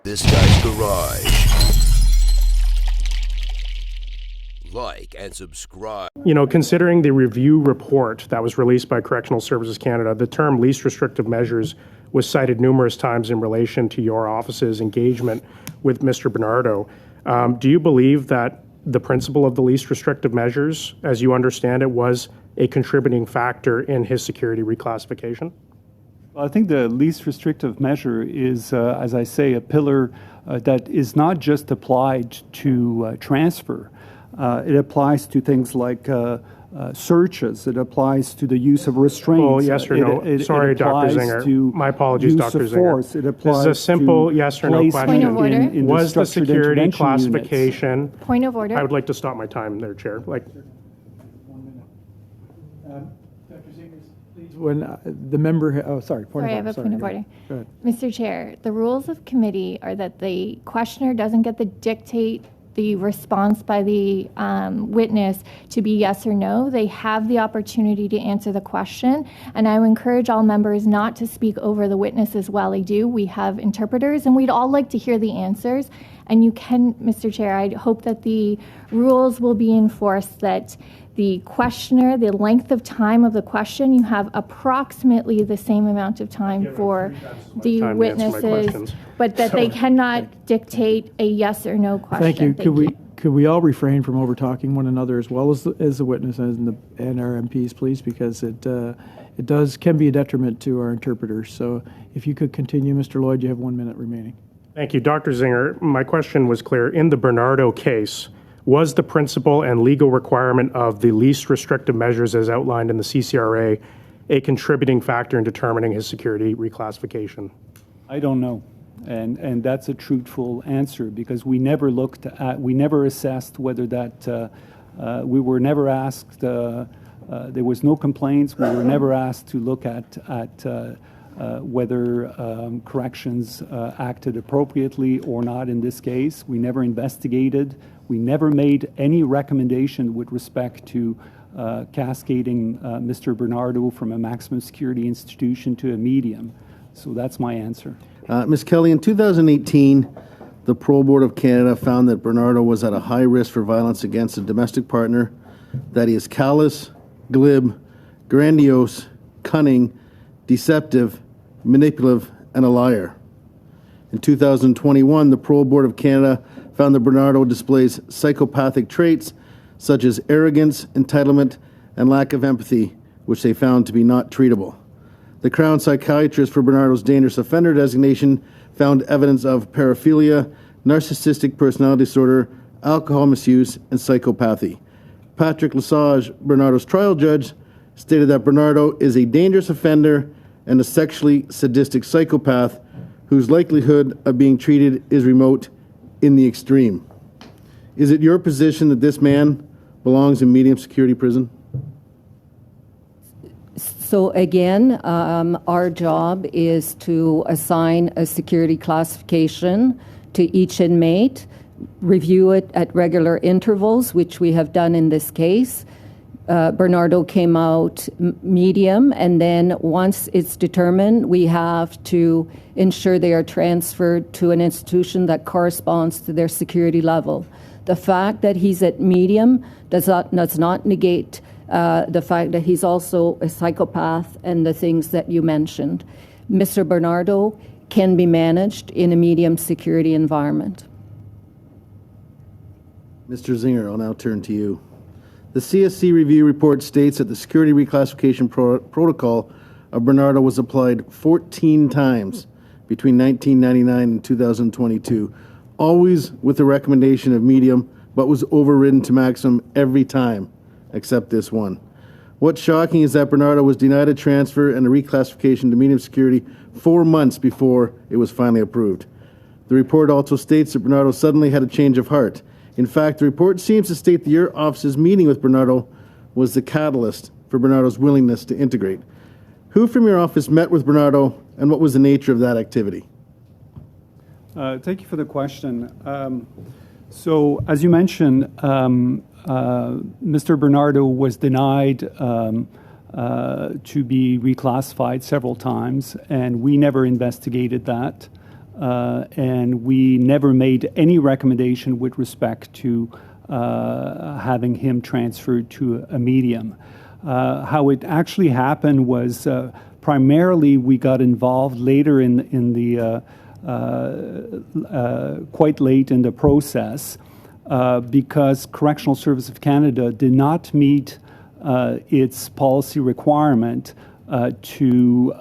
This Guy's Garage. Like and subscribe. You know, considering the review report that was released by Correctional Services Canada, the term least restrictive measures was cited numerous times in relation to your office's engagement with Mr. Benardo. Do you believe that the principle of the least restrictive measures, as you understand it, was a contributing factor in his security reclassification? Well, I think the least restrictive measure is, as I say, a pillar that is not just applied to transfer. It applies to things like searches. It applies to the use of restraints. Oh, yes or no? Sorry, Dr. Zinger. My apologies, Dr. Zinger. It applies this is a simple yes or no question. Point of order. Was the security classification... Point of order. I would like to stop my time there, Chair. Dr. Zingers, please. When the member... point I have a point of order. Go ahead. Mr. Chair, the rules of committee are that the questioner doesn't get to dictate the response by the witness to be yes or no. They have the opportunity to answer the question, and I would encourage all members not to speak over the witnesses while they do. We have interpreters, and we'd all like to hear the answers. And you can, Mr. Chair, I hope that the rules will be enforced that the questioner, the length of time of the question, you have approximately the same amount of time for the witnesses, but that they cannot dictate a yes or no question. Thank you. Could we all refrain from over talking one another as well as the witnesses and our MPs, please, because it can be a detriment to our interpreters. So if you could continue, Mr. Lloyd, you have 1 minute remaining. Thank you. Dr. Zinger, my question was clear. In the Benardo case, was the principle and legal requirement of the least restrictive measures as outlined in the CCRA a contributing factor in determining his security reclassification? I don't know. And that's a truthful answer because we never we never assessed whether that, we were never asked, there was no complaints, we were never asked to look at whether corrections acted appropriately or not in this case. We never investigated. We never made any recommendation with respect to cascading Mr. Benardo from a maximum security institution to a medium. So that's my answer. Ms. Kelly, in 2018, the Parole Board of Canada found that Benardo was at a high risk for violence against a domestic partner, that he is callous, glib, grandiose, cunning, deceptive, manipulative, and a liar. In 2021, the Parole Board of Canada found that Benardo displays psychopathic traits such as arrogance, entitlement, and lack of empathy, which they found to be not treatable. The Crown Psychiatrist for Benardo's dangerous offender designation found evidence of paraphilia, narcissistic personality disorder, alcohol misuse, and psychopathy. Patrick Lesage, Benardo's trial judge, stated that Benardo is a dangerous offender and a sexually sadistic psychopath whose likelihood of being treated is remote in the extreme. Is it your position that this man belongs in medium security prison? So again, our job is to assign a security classification to each inmate, review it at regular intervals, which we have done in this case. Benardo came out medium, and then once it's determined, we have to ensure they are transferred to an institution that corresponds to their security level. The fact that he's at medium does not negate the fact that he's also a psychopath and the things that you mentioned. Mr. Benardo can be managed in a medium security environment. Mr. Zinger, I'll now turn to you. The CSC review report states that the security reclassification protocol of Benardo was applied 14 times between 1999 and 2022, always with the recommendation of medium, but was overridden to maximum every time, except this one. What's shocking is that Benardo was denied a transfer and a reclassification to medium security 4 months before it was finally approved. The report also states that Benardo suddenly had a change of heart. In fact, the report seems to state that your office's meeting with Benardo was the catalyst for Benardo's willingness to integrate. Who from your office met with Benardo, and what was the nature of that activity? Thank you for the question. So, as you mentioned, Mr. Benardo was denied to be reclassified several times, and we never investigated that. and we never made any recommendation with respect to having him transferred to a medium. How it actually happened was primarily we got involved later in the quite late in the process because Correctional Service of Canada did not meet its policy requirement to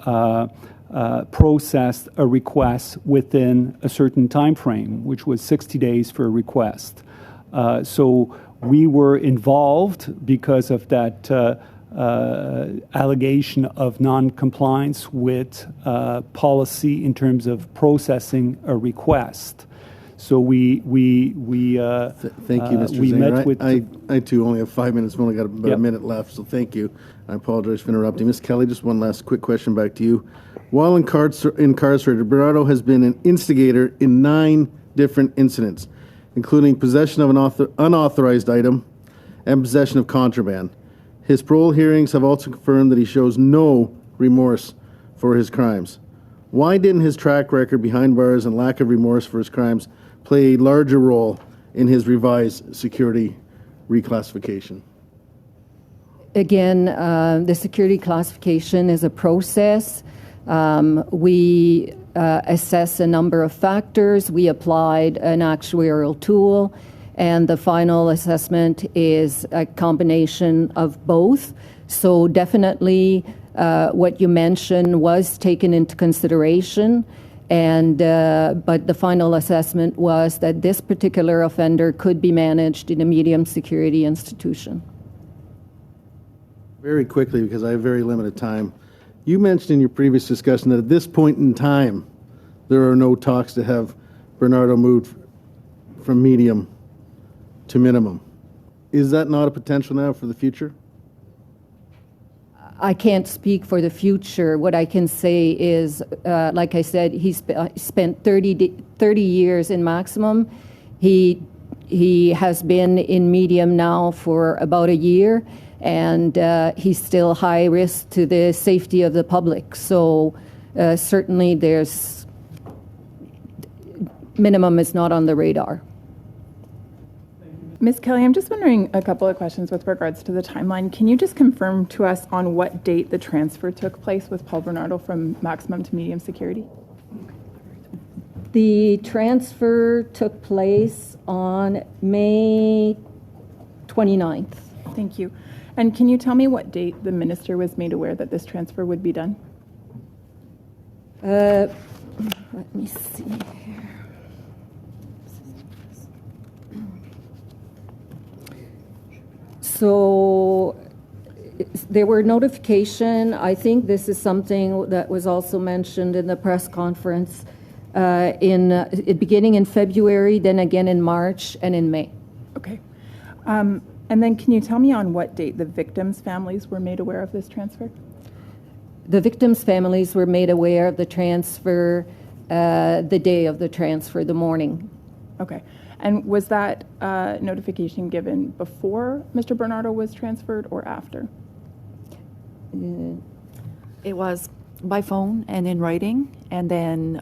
process a request within a certain time frame, which was 60 days for a request. So we were involved because of that allegation of non-compliance with policy in terms of processing a request. So we Thank you, Mr. we Zinger. met with I too only have 5 minutes. We've only got about Yep. a minute left, so thank you. I apologize for interrupting. Ms. Kelly, just one last quick question back to you. While incarcerated, Benardo has been an instigator in 9 different incidents, including possession of an unauthorized item and possession of contraband. His parole hearings have also confirmed that he shows no remorse for his crimes. Why didn't his track record behind bars and lack of remorse for his crimes play a larger role in his revised security reclassification? Again, the security classification is a process. We assess a number of factors. We applied an actuarial tool, and the final assessment is a combination of both. So definitely what you mentioned was taken into consideration, and but the final assessment was that this particular offender could be managed in a medium security institution. Very quickly, because I have very limited time. You mentioned in your previous discussion that at this point in time, there are no talks to have Benardo moved from medium to minimum. Is that not a potential now for the future? I can't speak for the future. What I can say is, like I said, he spent 30 years in maximum. He has been in medium now for about a year, and he's still high risk to the safety of the public. So certainly there's minimum is not on the radar. Ms. Kelly, I'm just wondering a couple of questions with regards to the timeline. Can you just confirm to us on what date the transfer took place with Paul Benardo from maximum to medium security? The transfer took place on May 29th. Thank you. And can you tell me what date the minister was made aware that this transfer would be done? Let me see here. So there were notification. I think this is something that was also mentioned in the press conference beginning in February, then again in March and in May. Okay. And then can you tell me on what date the victims' families were made aware of this transfer? The victims' families were made aware of the transfer the day of the transfer, the morning. Okay. And was that notification given before Mr. Benardo was transferred or after? It was by phone and in writing, and then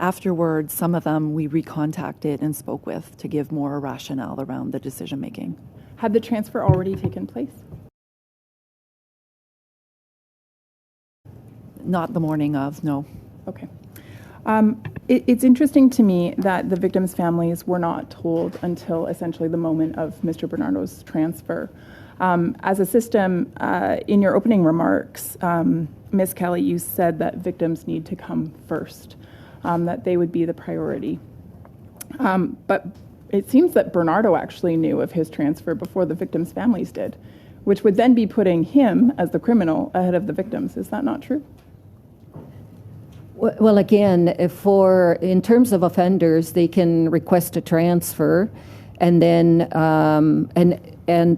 afterwards, some of them we recontacted and spoke with to give more rationale around the decision making. Had the transfer already taken place? Not the morning of, no. Okay. It's interesting to me that the victims' families were not told until essentially the moment of Mr. Benardo's transfer. As a system, in your opening remarks, Ms. Kelly, you said that victims need to come first, that they would be the priority. But it seems that Benardo actually knew of his transfer before the victims' families did, which would then be putting him as the criminal ahead of the victims. Is that not true? Well, again, in terms of offenders, they can request a transfer, and then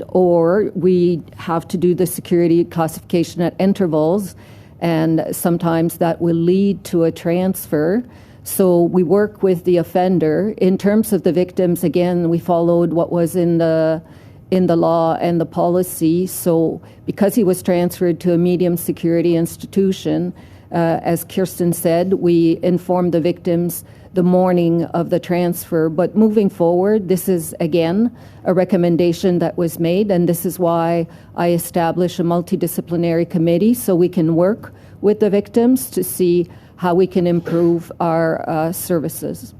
or we have to do the security classification at intervals, and sometimes that will lead to a transfer. So we work with the offender. In terms of the victims, again, we followed what was in the law and the policy. So because he was transferred to a medium security institution, As Kirsten said, we informed the victims the morning of the transfer, but moving forward, this is again a recommendation that was made, and this is why I established a multidisciplinary committee so we can work with the victims to see how we can improve our services.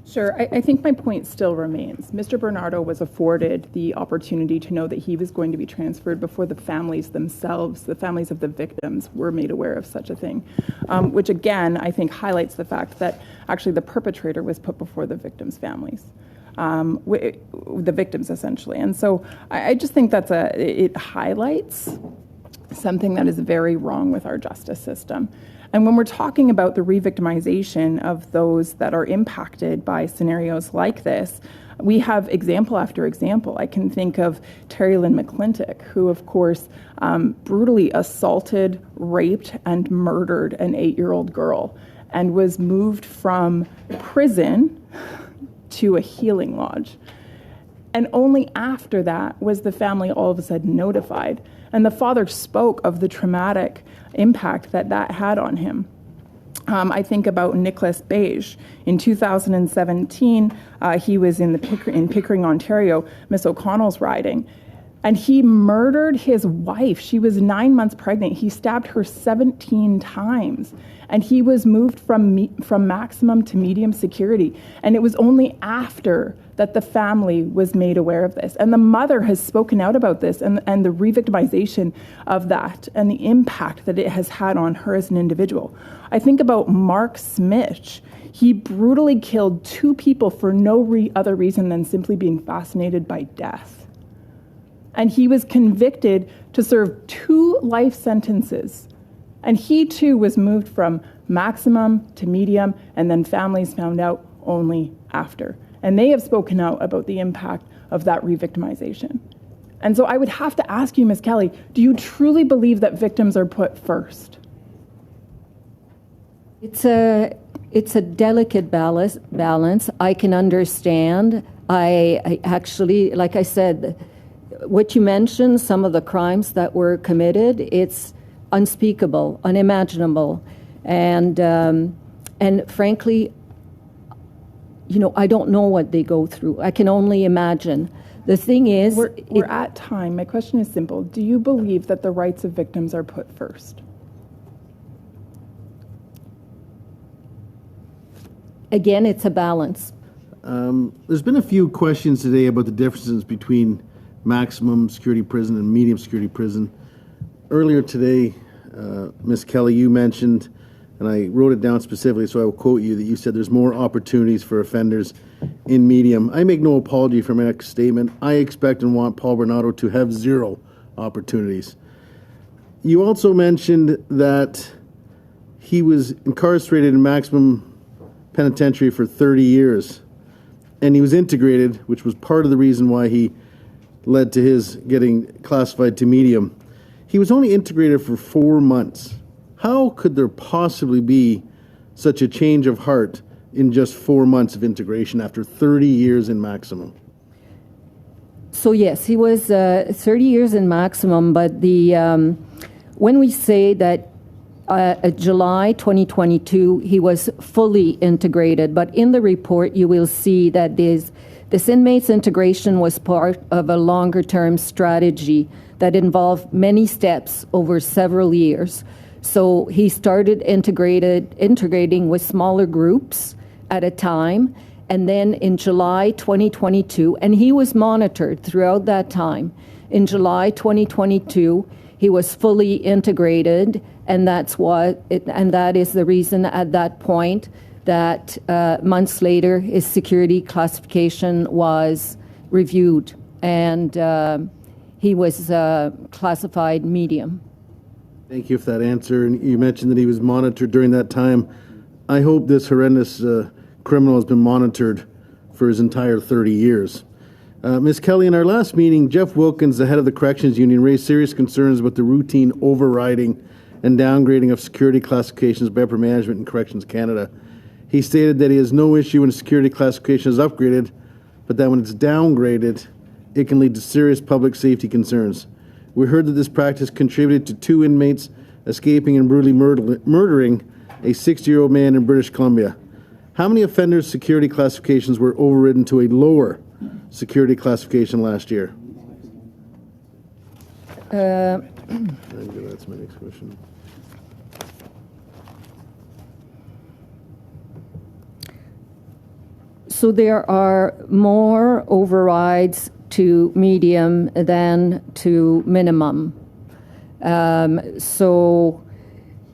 Sure. I think my point still remains. Mr. Benardo was afforded the opportunity to know that he was going to be transferred before the families themselves, the families of the victims, were made aware of such a thing, which again, I think highlights the fact that actually the perpetrator was put before the victims' families. The victims, essentially. And so I just think it highlights something that is very wrong with our justice system. And when we're talking about the re-victimization of those that are impacted by scenarios like this, we have example after example. I can think of Terry Lynn McClintock, who, of course, brutally assaulted, raped, and murdered an 8-year-old girl and was moved from prison to a healing lodge. And only after that was the family all of a sudden notified. And the father spoke of the traumatic impact that had on him. I think about Nicholas Beige. In 2017, he was in Pickering, Ontario, Miss O'Connell's riding, and he murdered his wife. She was 9 months pregnant. He stabbed her 17 times, and he was moved from maximum to medium security. And it was only after that the family was made aware of this. And the mother has spoken out about this and the re-victimization of that and the impact that it has had on her as an individual. I think about Mark Smith. He brutally killed 2 people for no other reason than simply being fascinated by death. And he was convicted to serve 2 life sentences. And he too was moved from maximum to medium, and then families found out only after. And they have spoken out about the impact of that re-victimization. And so I would have to ask you, Ms. Kelly, do you truly believe that victims are put first? It's a delicate balance. I can understand. I actually, like I said, what you mentioned, some of the crimes that were committed, it's unspeakable, unimaginable. And frankly, I don't know what they go through. I can only imagine. The thing is... We're at time. My question is simple. Do you believe that the rights of victims are put first? Again, it's a balance. There's been a few questions today about the differences between maximum security prison and medium security prison. Earlier today, Ms. Kelly, you mentioned, and I wrote it down specifically, so I will quote you, that you said there's more opportunities for offenders in medium. I make no apology for my next statement. I expect and want Paul Benardo to have 0 opportunities. You also mentioned that he was incarcerated in maximum penitentiary for 30 years, and he was integrated, which was part of the reason why he led to his getting classified to medium. He was only integrated for 4 months. How could there possibly be such a change of heart in just 4 months of integration after 30 years in maximum? So yes, he was 30 years in maximum, but when we say that July 2022, he was fully integrated, but in the report you will see that this inmate's integration was part of a longer-term strategy that involved many steps over several years. So he started integrating with smaller groups at a time, and then in July 2022, and he was monitored throughout that time. In July 2022, he was fully integrated, and that is the reason at that point that months later his security classification was reviewed, and he was classified medium. Thank you for that answer. And you mentioned that he was monitored during that time. I hope this horrendous criminal has been monitored for his entire 30 years. Ms. Kelly, in our last meeting, Jeff Wilkins, the head of the Corrections Union, raised serious concerns about the routine overriding and downgrading of security classifications by upper management in Corrections Canada. He stated that he has no issue when a security classification is upgraded, but that when it's downgraded, it can lead to serious public safety concerns. We heard that this practice contributed to 2 inmates escaping and brutally murdering a 60-year-old man in British Columbia. How many offenders' security classifications were overridden to a lower security classification last year? That's my next question. So there are more overrides to medium than to minimum.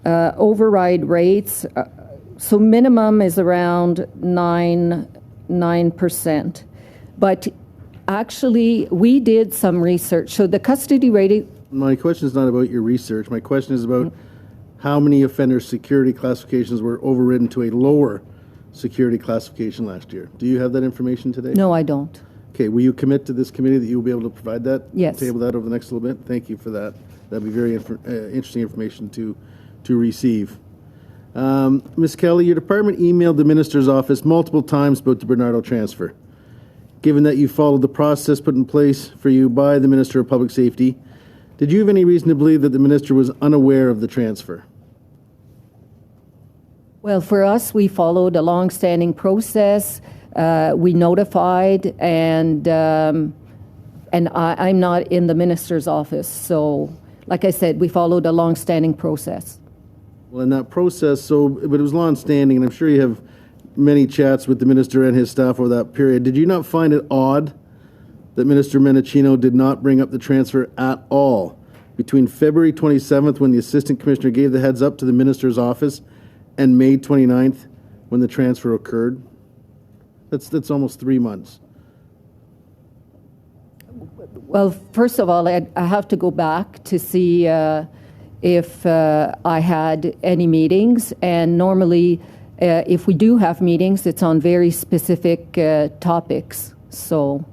Override rates, so minimum is around 9%. But actually, we did some research. So the custody rating. My question is not about your research. My question is about how many offenders' security classifications were overridden to a lower security classification last year. Do you have that information today? No, I don't. Okay, will you commit to this committee that you will be able to provide that? Yes. Table that over the next little bit? Thank you for that. That'd be very interesting information to receive. Ms. Kelly, your department emailed the minister's office multiple times about the Benardo transfer. Given that you followed the process put in place for you by the Minister of Public Safety, did you have any reason to believe that the minister was unaware of the transfer? Well, for us, we followed a long-standing process. We notified, and I'm not in the minister's office. So, like I said, we followed a long-standing process. Well, in that process, but it was long-standing, and I'm sure you have many chats with the minister and his staff over that period. Did you not find it odd that Minister Mendicino did not bring up the transfer at all between February 27th, when the Assistant Commissioner gave the heads up to the minister's office, and May 29th, when the transfer occurred? That's almost 3 months. Well, first of all, I have to go back to see if I had any meetings. And normally, if we do have meetings, it's on very specific topics. So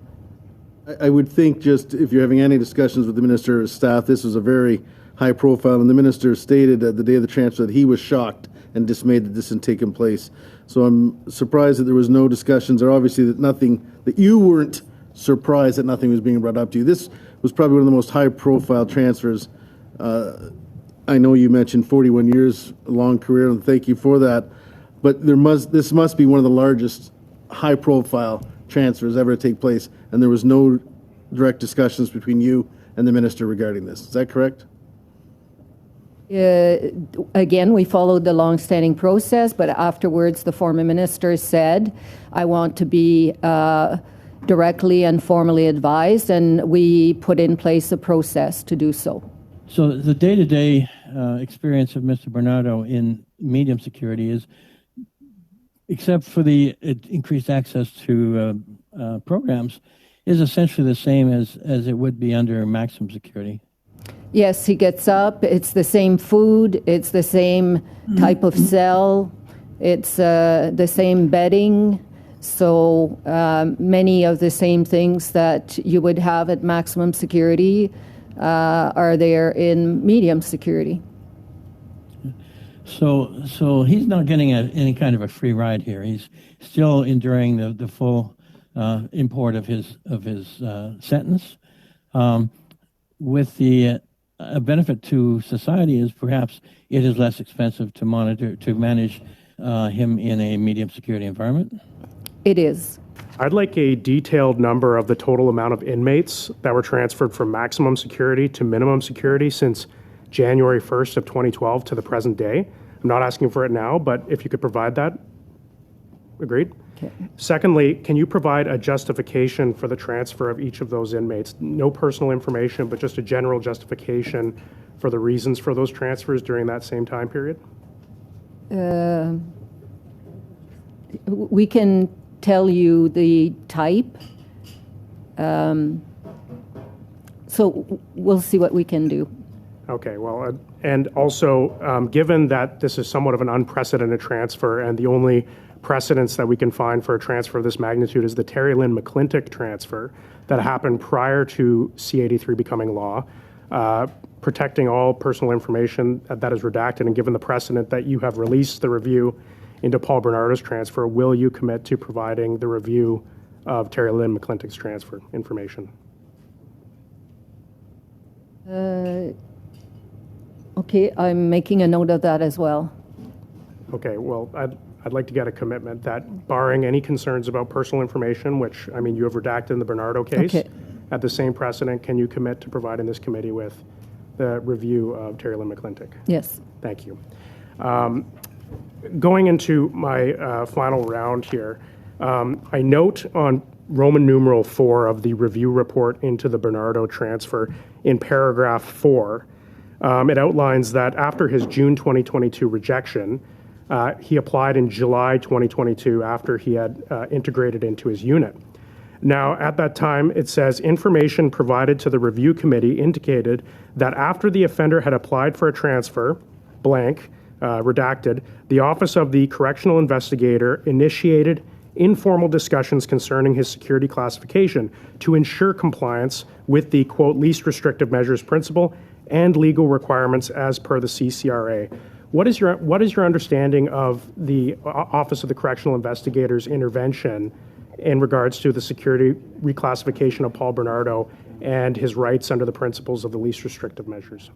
I would think, just if you're having any discussions with the minister's staff, this was a very high profile, and the minister stated at the day of the transfer that he was shocked and dismayed that this had taken place. So I'm surprised that there was no discussions, or obviously that you weren't surprised that nothing was being brought up to you. This was probably one of the most high profile transfers. I know you mentioned 41 years, a long career, and thank you for that. But this must be one of the largest high profile transfers ever to take place, and there was no direct discussions between you and the minister regarding this. Is that correct? Again, we followed the long-standing process, but afterwards the former minister said, I want to be directly and formally advised, and we put in place a process to do so. So the day-to-day experience of Mr. Benardo in medium security is, except for the increased access to programs, is essentially the same as it would be under maximum security. Yes, he gets up, it's the same food, it's the same type of cell, it's the same bedding, so many of the same things that you would have at maximum security are there in medium security. So he's not getting any kind of a free ride here. He's still enduring the full import of his sentence. With the a benefit to society is perhaps it is less expensive to manage him in a medium security environment. It is. I'd like a detailed number of the total amount of inmates that were transferred from maximum security to minimum security since January 1st of 2012 to the present day. I'm not asking for it now, but if you could provide that. Agreed? Okay. Secondly, can you provide a justification for the transfer of each of those inmates? No personal information, but just a general justification for the reasons for those transfers during that same time period? We can tell you the type. So we'll see what we can do. Okay, well, and also, given that this is somewhat of an unprecedented transfer, and the only precedents that we can find for a transfer of this magnitude is the Terry Lynn McClintock transfer that happened prior to C-83 becoming law, protecting all personal information that is redacted, and given the precedent that you have released the review into Paul Benardo's transfer, will you commit to providing the review of Terry Lynn McClintock's transfer information? Okay, I'm making a note of that as well. Okay, well, I'd like to get a commitment that barring any concerns about personal information, which, I mean, you have redacted in the Benardo case, Okay. at the same precedent, can you commit to providing this committee with the review of Terry Lynn McClintock? Yes. Thank you. Going into my final round here, I note on Roman numeral 4 of the review report into the Benardo transfer in paragraph 4, it outlines that after his June 2022 rejection, he applied in July 2022 after he had integrated into his unit. Now, at that time, it says information provided to the review committee indicated that after the offender had applied for a transfer, blank, redacted, the Office of the Correctional Investigator initiated informal discussions concerning his security classification to ensure compliance with the, quote, least restrictive measures principle and legal requirements as per the CCRA. What is your understanding of the Office of the Correctional Investigator's intervention in regards to the security reclassification of Paul Benardo and his rights under the principles of the least restrictive measures?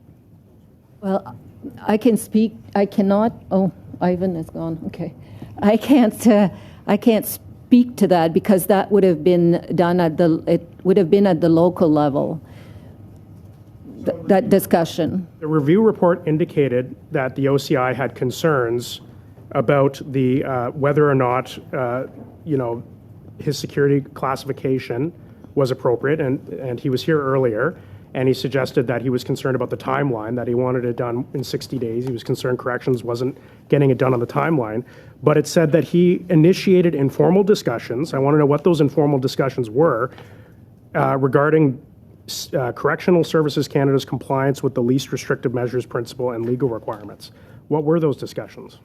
Well, I can speak. I cannot. Oh, Ivan is gone. Okay, I can't speak to that because that would have been done at the. It would have been at the local level. That discussion. The review report indicated that the OCI had concerns about the whether or not his security classification was appropriate, and he was here earlier, and he suggested that he was concerned about the timeline, that he wanted it done in 60 days. He was concerned corrections wasn't getting it done on the timeline, but it said that he initiated informal discussions. I want to know what those informal discussions were regarding Correctional Services Canada's compliance with the least restrictive measures principle and legal requirements. What were those discussions?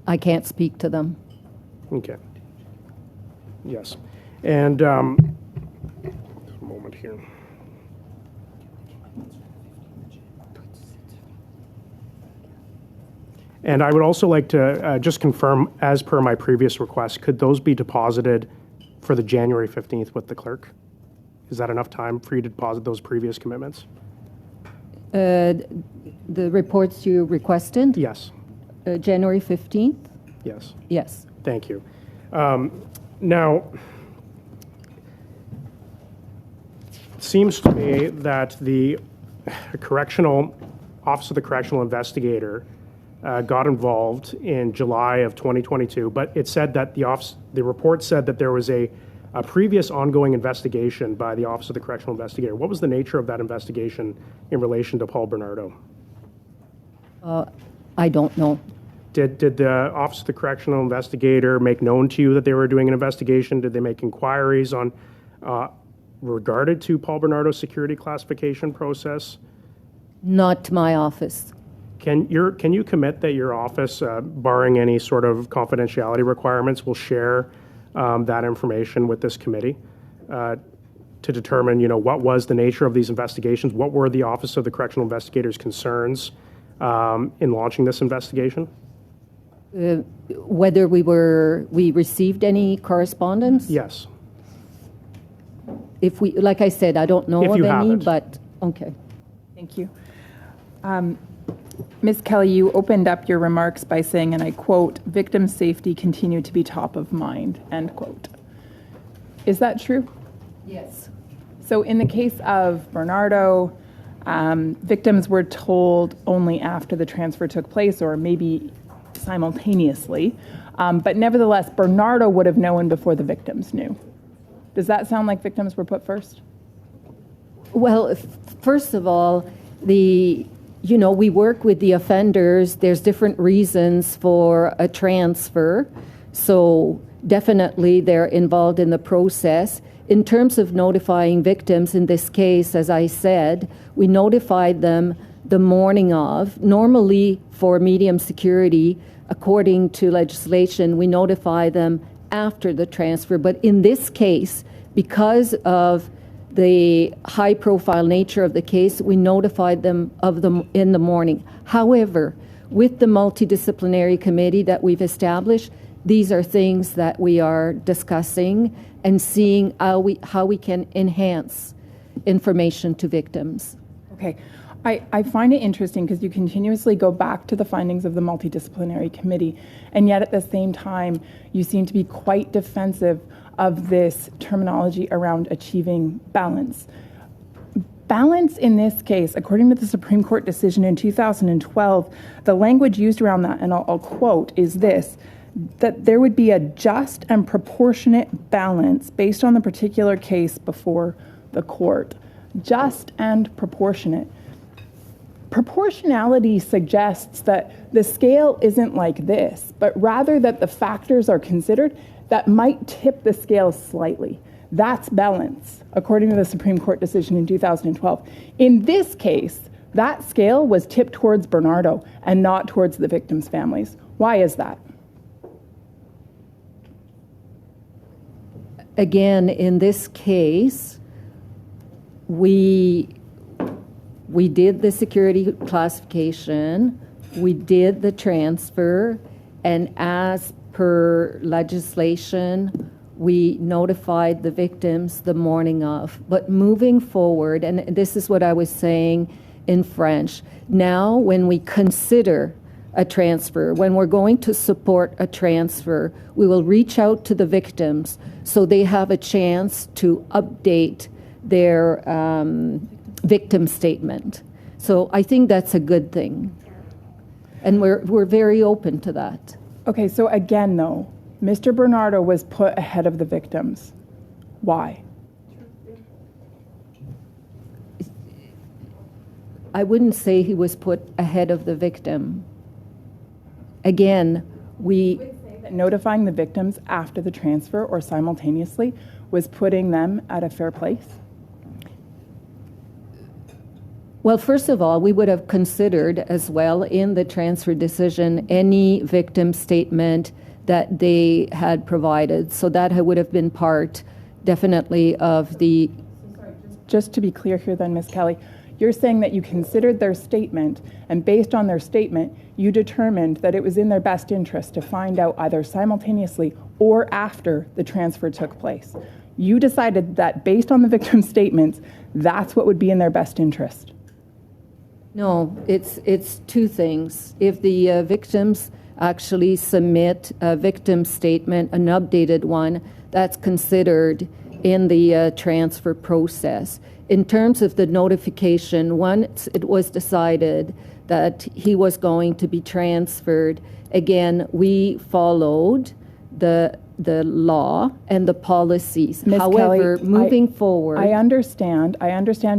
I can't speak to them. Okay. Yes. And a moment here. And I would also like to just confirm, as per my previous request, could those be deposited for the January 15th with the clerk? Is that enough time for you to deposit those previous commitments? The reports you requested? Yes. January 15th? Yes. Yes. Thank you. Now, it seems to me that the Office of the Correctional Investigator got involved in July of 2022, but it said that the report said that there was a previous ongoing investigation by the Office of the Correctional Investigator. What was the nature of that investigation in relation to Paul Benardo? I don't know. Did the Office of the Correctional Investigator make known to you that they were doing an investigation? Did they make inquiries on regarded to Paul Benardo's security classification process? Not to my office. Can you commit that your office, barring any sort of confidentiality requirements, will share that information with this committee to determine, what was the nature of these investigations? What were the Office of the Correctional Investigator's concerns in launching this investigation? Whether we received any correspondence? Yes. If we, like I said, I don't know If of you any, haven't. but okay. Thank you. Ms. Kelly, you opened up your remarks by saying, and I quote, "Victim safety continued to be top of mind," end quote. Is that true? Yes. So in the case of Benardo, victims were told only after the transfer took place, or maybe simultaneously. But nevertheless, Benardo would have known before the victims knew. Does that sound like victims were put first? Well, first of all, we work with the offenders. There's different reasons for a transfer. So definitely they're involved in the process. In terms of notifying victims, in this case, as I said, we notified them the morning of. Normally, for medium security, according to legislation, we notify them after the transfer. But in this case, because of the high-profile nature of the case, we notified them of them in the morning. However, with the multidisciplinary committee that we've established, these are things that we are discussing and seeing how we can enhance information to victims. Okay. I find it interesting because you continuously go back to the findings of the multidisciplinary committee, and yet at the same time, you seem to be quite defensive of this terminology around achieving balance. Balance in this case, according to the Supreme Court decision in 2012, the language used around that, and I'll quote, is this, that there would be a just and proportionate balance based on the particular case before the court. Just and proportionate. Proportionality suggests that the scale isn't like this, but rather that the factors are considered that might tip the scale slightly. That's balance, according to the Supreme Court decision in 2012. In this case, that scale was tipped towards Benardo and not towards the victims' families. Why is that? Again, in this case, we did the security classification, we did the transfer, and as per legislation, we notified the victims the morning of. But moving forward, and this is what I was saying in French, now when we consider a transfer, when we're going to support a transfer, we will reach out to the victims so they have a chance to update their victim statement. So I think that's a good thing. And we're very open to that. Okay, so again though, Mr. Benardo was put ahead of the victims. Why? I wouldn't say he was put ahead of the victim. Again, notifying the victims after the transfer or simultaneously was putting them at a fair place? Well, first of all, we would have considered as well in the transfer decision any victim statement that they had provided. So that would have been part, definitely, of the... Just to be clear here then, Ms. Kelly, you're saying that you considered their statement, and based on their statement, you determined that it was in their best interest to find out either simultaneously or after the transfer took place. You decided that based on the victim's statements, that's what would be in their best interest. No, it's two things. If the victims actually submit a victim statement, an updated one, that's considered in the transfer process. In terms of the notification, once it was decided that he was going to be transferred, again, we followed the law and the policies. Ms. However, Kelly, moving forward... I understand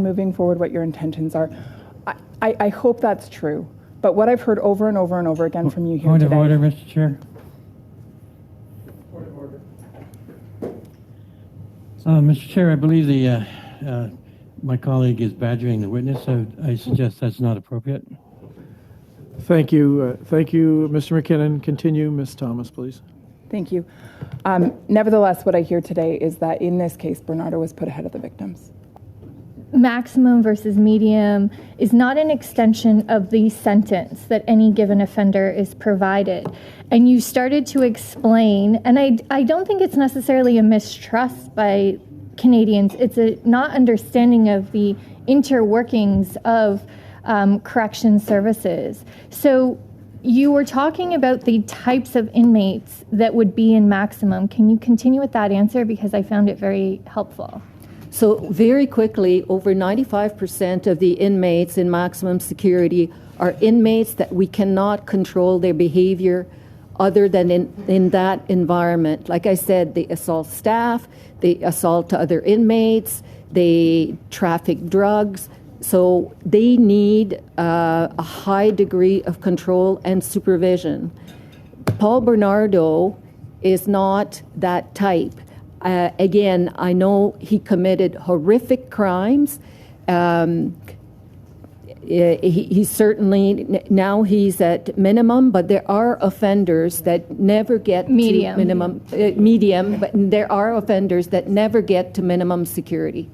moving forward what your intentions are. I hope that's true. But what I've heard over and over and over again from you here today... Point of order, Mr. Chair. Point of order. Mr. Chair, I believe my colleague is badgering the witness. I suggest that's not appropriate. Thank you. Thank you, Mr. McKinnon. Continue. Ms. Thomas, please. Thank you. Nevertheless, what I hear today is that in this case, Benardo was put ahead of the victims. Maximum versus medium is not an extension of the sentence that any given offender is provided. And you started to explain, and I don't think it's necessarily a mistrust by Canadians. It's a not understanding of the interworkings of correction services. So you were talking about the types of inmates that would be in maximum. Can you continue with that answer? Because I found it very helpful. So very quickly, over 95% of the inmates in maximum security are inmates that we cannot control their behavior other than in that environment. Like I said, they assault staff, they assault other inmates, they traffic drugs. So they need a high degree of control and supervision. Paul Benardo is not that type. Again, I know he committed horrific crimes. He certainly, now he's at minimum, but there are offenders that never get to minimum, medium, but there are offenders that never get to minimum security.